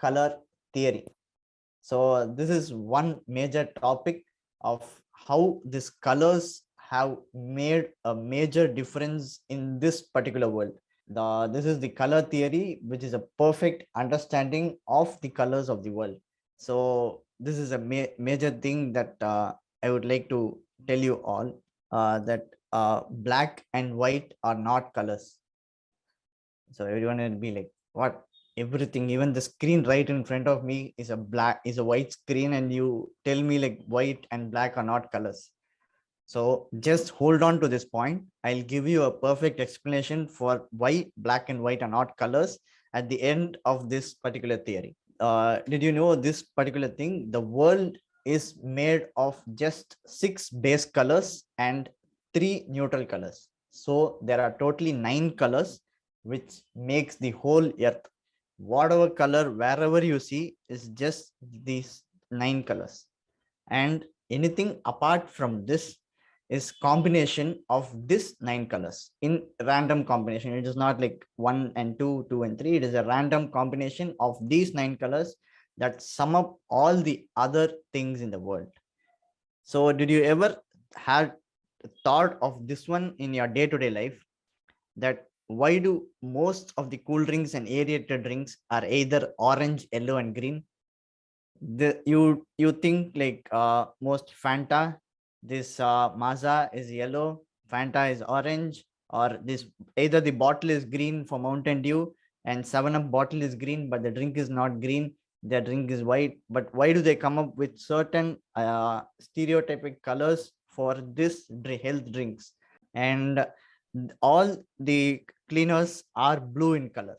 color theory. So this is one major topic of how these colors have made a major difference in this particular world. This is the color theory, which is a perfect understanding of the colors of the world. So this is a major thing that I would like to tell you all, that black and white are not colors. So everyone will be like, what? Everything, even the screen right in front of me is a white screen, and you tell me like white and black are not colors. So just hold on to this point. I'll give you a perfect explanation for why black and white are not colors at the end of this particular theory. Did you know this particular thing? The world is made of just 6 base colors and 3 neutral colors. So there are totally 9 colors, which makes the whole earth. Whatever color, wherever you see, is just these 9 colors. And anything apart from this is combination of this 9 colors in random combination. It is not like 1 and 2, 2 and 3. It is a random combination of these 9 colors that sum up all the other things in the world. So did you ever have thought of this one in your day-to-day life, that why do most of the cool drinks and aerated drinks are either orange, yellow and green? You think like most Fanta, this Mazda is yellow, Fanta is orange, or this either the bottle is green for Mountain Dew and 7-Up bottle is green, but the drink is not green, the drink is white. But why do they come up with certain stereotypic colors for this health drinks? And all the cleaners are blue in color.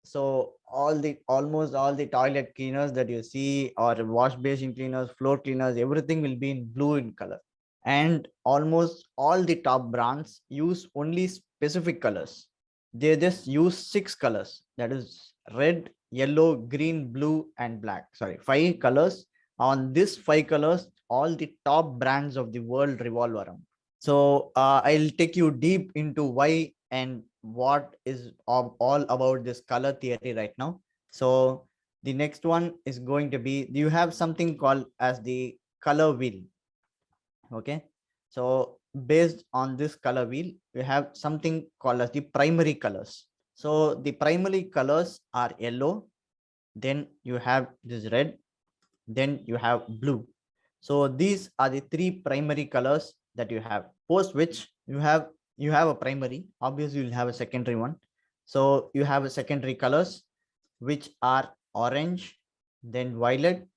So almost all the toilet cleaners that you see, or wash basin cleaners, floor cleaners, everything will be in blue in color. And almost all the top brands use only specific colors. They just use 6 colors, that is red, yellow, green, blue and black. Sorry, 5 colors. On this 5 colors, all the top brands of the world revolve around. So I'll take you deep into why and what is all about this color theory right now. So the next one is going to be, you have something called as the color wheel. Okay, so based on this color wheel, we have something called as the primary colors. So the primary colors are yellow, then you have this red, then you have blue. So these are the 3 primary colors that you have. Post which you have a primary, obviously you'll have a secondary one. So you have a secondary colors, which are orange, then violet,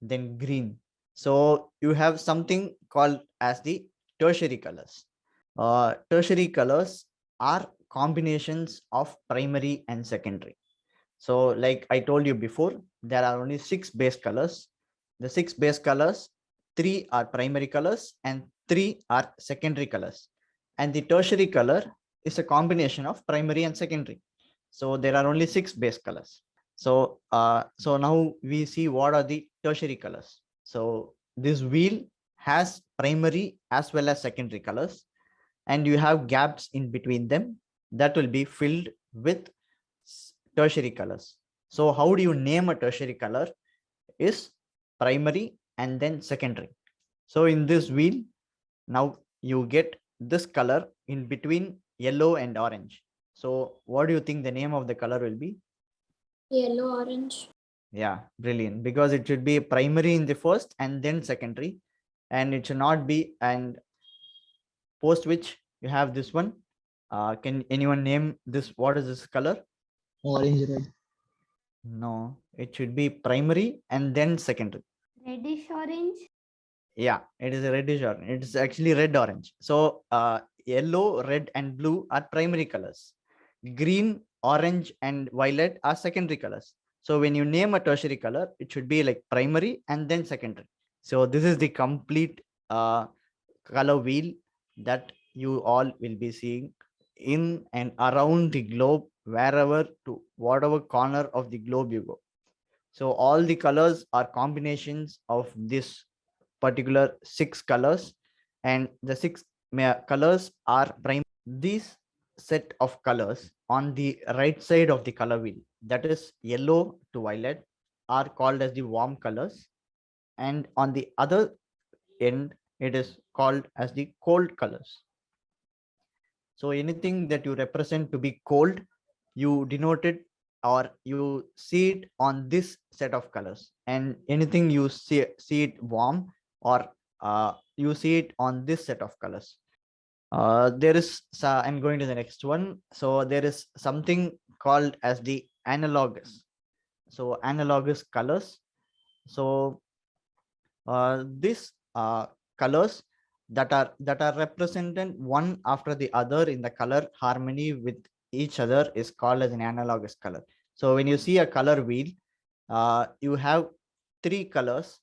then green. So you have something called as the tertiary colors. Tertiary colors are combinations of primary and secondary. So like I told you before, there are only 6 base colors. The 6 base colors, 3 are primary colors and 3 are secondary colors. And the tertiary color is a combination of primary and secondary. So there are only 6 base colors. So now we see what are the tertiary colors. So this wheel has primary as well as secondary colors, and you have gaps in between them that will be filled with tertiary colors. So how do you name a tertiary color? Is primary and then secondary. So in this wheel, now you get this color in between yellow and orange. So what do you think the name of the color will be? Yellow orange. Yeah, brilliant. Because it should be primary in the first and then secondary, and it should not be, and post which you have this one. Can anyone name this? What is this color? Orange red. No, it should be primary and then secondary. Reddish orange. Yeah, it is a reddish orange. It's actually red orange. So yellow, red and blue are primary colors. Green, orange and violet are secondary colors. So when you name a tertiary color, it should be like primary and then secondary. So this is the complete color wheel that you all will be seeing in and around the globe, wherever to whatever corner of the globe you go. So all the colors are combinations of this particular 6 colors, and the 6 colors are prime. These set of colors on the right side of the color wheel, that is yellow to violet, are called as the warm colors, and on the other end it is called as the cold colors. So anything that you represent to be cold, you denote it or you see it on this set of colors, and anything you see it warm, or you see it on this set of colors. I'm going to the next one. So there is something called as the analogous. So analogous colors. So these colors that are represented one after the other in the color harmony with each other is called as an analogous color. So when you see a color wheel, you have three colors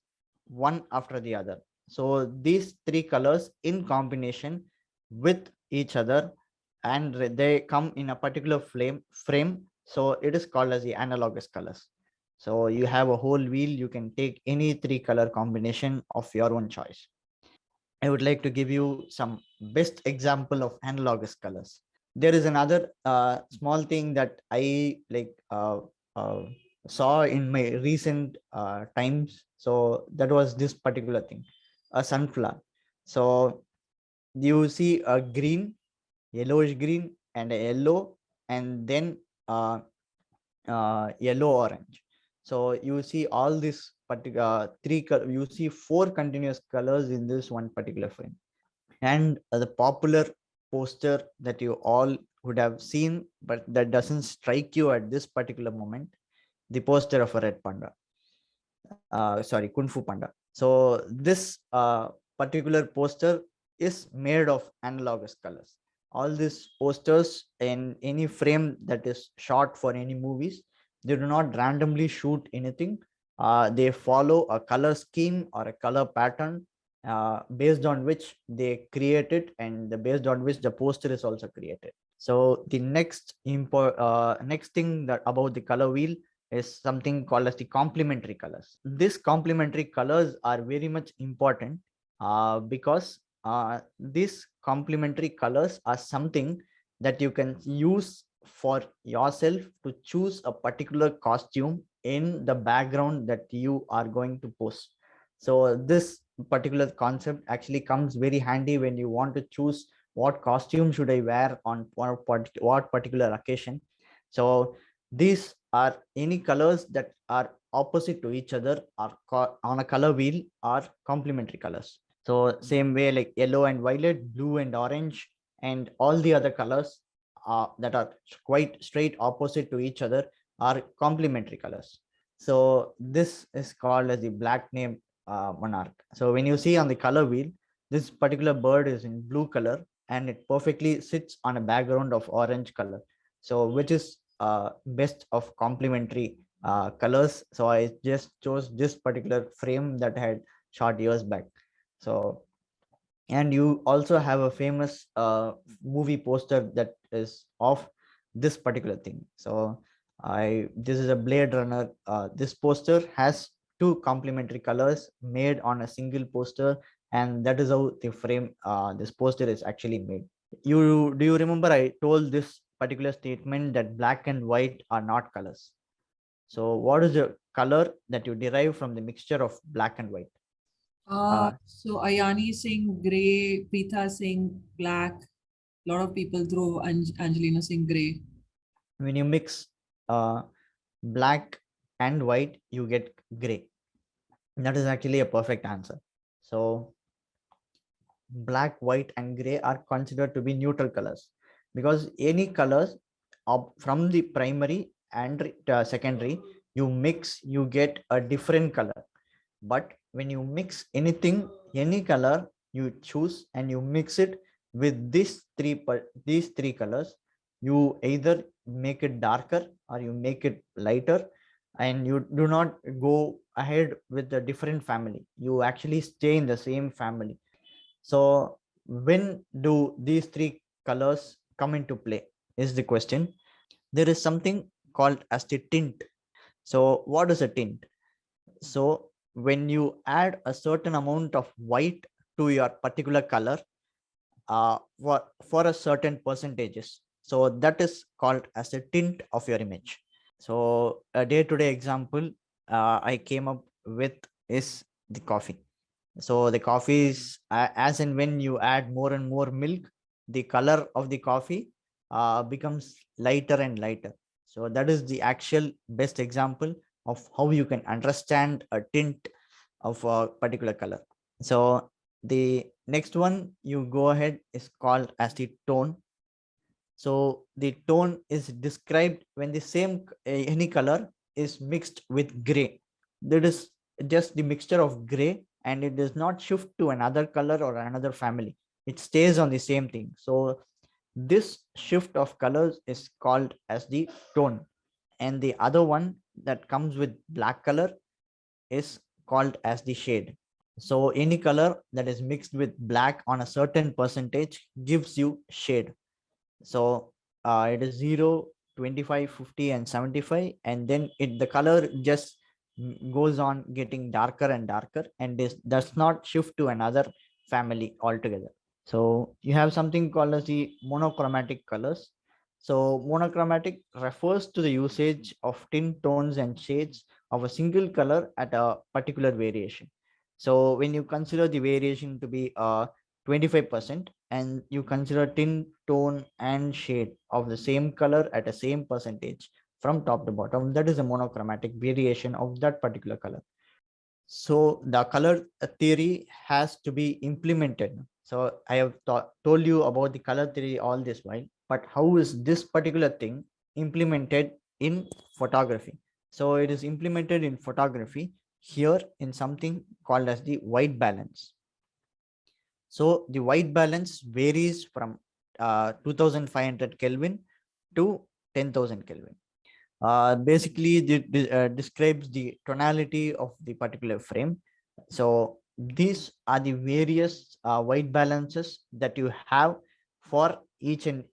one after the other. So these three colors in combination with each other, and they come in a particular frame. So it is called as the analogous colors. So you have a whole wheel, you can take any three color combination of your own choice. I would like to give you some best example of analogous colors. There is another small thing that I uh, saw in my recent times. So that was this particular thing, a sunflower. So you see a green, yellowish green, and a yellow, and then yellow orange. So you see all these particular you see four continuous colors in this one particular frame. And the popular poster that you all would have seen, but that doesn't strike you at this particular moment, the poster of a red panda, sorry, kung fu panda. So this particular poster is made of analogous colors. All these posters in any frame that is shot for any movies, they do not randomly shoot anything. They follow a color scheme or a color pattern based on which they create it, and based on which the poster is also created. So the next thing that about the color wheel is something called as the complementary colors. These complementary colors are very much important because these complementary colors are something that you can use for yourself to choose a particular costume in the background that you are going to post. So this particular concept actually comes very handy when you want to choose what costume should I wear on what particular occasion. So these are any colors that are opposite to each other are on a color wheel are complementary colors. So same way, like yellow and violet, blue and orange, and all the other colors that are quite straight opposite to each other are complementary colors. So this is called as the black name monarch. So when you see on the color wheel, this particular bird is in blue color and it perfectly sits on a background of orange color. So which is best of complementary colors. So I just chose this particular frame that I had shot years back. So, and you also have a famous movie poster that is of this particular thing. So this is a Blade Runner. This poster has two complementary colors made on a single poster, and that is how the frame this poster is actually made. Do you remember I told this particular statement that black and white are not colors? So what is the color that you derive from the mixture of black and white? So Ayani saying gray, Preetha saying black. A lot of people throw Angelina saying gray. When you mix uh, black and white, you get gray. That is actually a perfect answer. So black, white, and gray are considered to be neutral colors, because any colors from the primary and secondary you mix, you get a different color. But when you mix anything, any color you choose and you mix it with these three colors, you either make it darker or you make it lighter, and you do not go ahead with a different family, you actually stay in the same family. So when do these three colors come into play is the question. There is something called as the tint. So what is a tint? So when you add a certain amount of white to your particular color for a certain percentages, so that is called as a tint of your image. So a day-to-day example, I came up with is the coffee. So the coffee is as and when you add more and more milk, the color of the coffee becomes lighter and lighter. So that is the actual best example of how you can understand a tint of a particular color. So the next one you go ahead is called as the tone. So the tone is described when the same any color is mixed with gray. That is just the mixture of gray, and it does not shift to another color or another family. It stays on the same thing. So this shift of colors is called as the tone. And the other one that comes with black color is called as the shade. So any color that is mixed with black on a certain percentage gives you shade. So it is 0, 25, 50, and 75, and then the color just goes on getting darker and darker, and this does not shift to another family altogether. So you have something called as the monochromatic colors. So monochromatic refers to the usage of tint tones and shades of a single color at a particular variation. So when you consider the variation to be 25%, and you consider tint, tone, and shade of the same color at a same percentage from top to bottom, that is a monochromatic variation of that particular color. So the color theory has to be implemented. So I have told you about the color theory all this while, but how is this particular thing implemented in photography? So it is implemented in photography here in something called as the white balance. So the white balance varies from 2500 Kelvin to 10,000 Kelvin. Basically, it describes the tonality of the particular frame. So these are the various white balances that you have for each and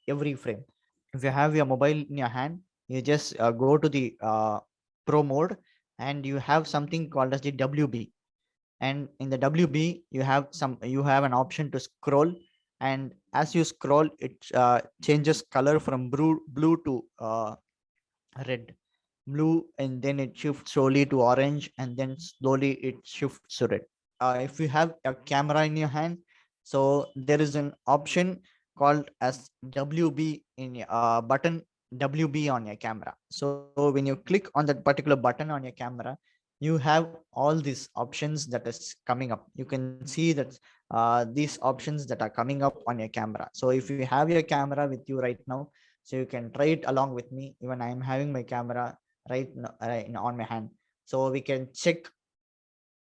every frame. If you have your mobile in your hand, you just go to the pro mode, and you have something called as the WB. And in the WB you have an option to scroll, and as you scroll it changes color from blue to red, blue, and then it shifts slowly to orange, and then slowly it shifts to red. If you have a camera in your hand, so there is an option called as WB in your button, WB on your camera. So when you click on that particular button on your camera, you have all these options that is coming up. You can see that these options that are coming up on your camera. So if you have your camera with you right now, so you can try it along with me. Even I am having my camera right on my hand, so we can check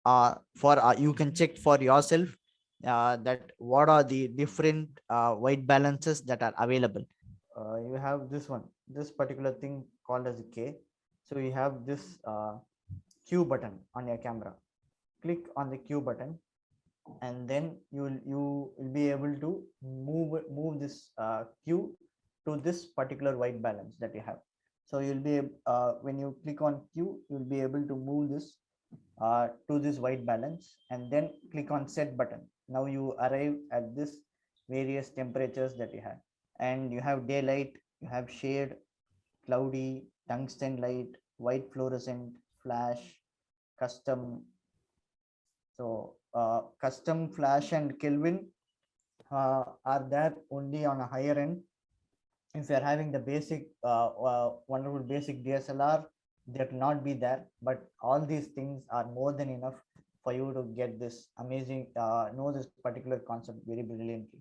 for you can check for yourself that what are the different white balances that are available. You have this particular thing called as a K. So you have this Q button on your camera. Click on the Q button, and then you will be able to move this Q to this particular white balance that you have. So you'll be when you click on Q, you'll be able to move this to this white balance, and then click on set button. Now you arrive at this various temperatures that you have, and you have daylight, you have shade, cloudy, tungsten light, white fluorescent, flash, custom. So custom, flash, and Kelvin are there only on a higher end. If you are having the basic wonderful basic DSLR, that will not be there. But all these things are more than enough for you to get this amazing know this particular concept very brilliantly.